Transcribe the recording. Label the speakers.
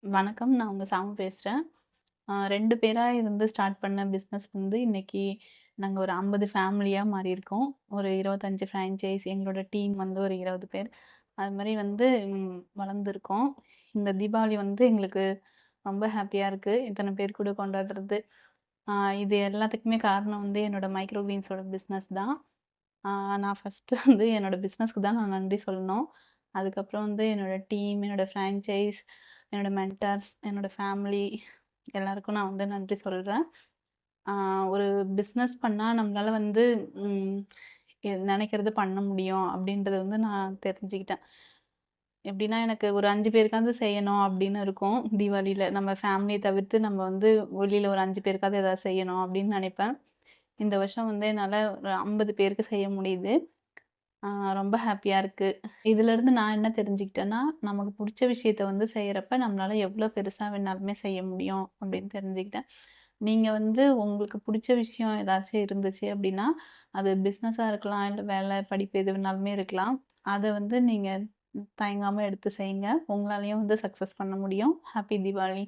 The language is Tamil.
Speaker 1: வணக்கம். நான் உங்க சாமு பேசுறேன். 2 பேரா இருந்து ஸ்டார்ட் பண்ண பிசினஸ் வந்து இன்னைக்கு நாங்க ஒரு 50 ஃபேமிலியா மாறியிருக்கோம். ஒரு 25 ஃப்ரான்சைஸ் எங்களோட டீம் வந்து ஒரு 20 பேர். அது மாரி வந்து வளர்ந்துருக்கோம். இந்த தீபாவளி வந்து எங்களுக்கு ரொம்ப ஹேப்பியா இருக்கு. இத்தன பேர் கூட கொண்டாடுறது. ஆ இது எல்லாத்துக்குமே காரணம் வந்து என்னோட மைக்ரோ கிரீன்ஸோட பிசினஸ் தான். ஆ நான் ஃபர்ஸ்ட்டு வந்து என்னோட பிசினஸ்க்கு தான் நான் நன்றி சொல்லணும். அதுக்கப்புறம் வந்து என்னோட டீம், என்னோட ஃப்ரான்சைஸ், என்னோட மென்டார்ஸ், என்னோட ஃபேமிலி எல்லாருக்கும் நான் வந்து நன்றி சொல்றேன். ஆ ஒரு பிசினஸ் பண்ணா நம்மளால வந்து ம் நெனைக்கிறது பண்ண முடியும் அப்படின்றத வந்து நான் தெரிஞ்சுக்கிட்டேன். எப்படின்னா எனக்கு ஒரு 5 பேருக்காவது செய்யணும் அப்படின்னு இருக்கும் தீபாவளியில. நம்ம ஃபேமிலிய தவிர்த்து நம்ம வந்து வெளியில ஒரு 5 பேருக்காவது ஏதாவது செய்யணும் அப்படின்னு நெனைப்பேன். இந்த வருஷம் வந்து என்னால ஒரு 50 பேருக்கு செய்ய முடியுது. ஆ ரொம்ப ஹேப்பியா இருக்கு. இதுலருந்து நான் என்ன தெரிஞ்சுக்கிட்டேன்னா, நமக்கு புடிச்ச விஷயத்த வந்து செய்யறப்ப நம்மளால எவ்ளோ பெருசா வேணாலுமே செய்ய முடியும் அப்படின்னு தெரிஞ்சுக்கிட்டேன். நீங்க வந்து உங்களுக்கு புடிச்ச விஷயம் ஏதாச்சும் இருந்துச்சு அப்படின்னா, அது பிசினஸா இருக்கலாம், இல்ல வேலை, படிப்பு எது வேணாலுமே இருக்கலாம். அத வந்து நீங்க தயங்காம எடுத்து செய்யுங்க. உங்களாலயும் வந்து சக்சஸ் பண்ண முடியும். ஹேப்பி தீபாவளி!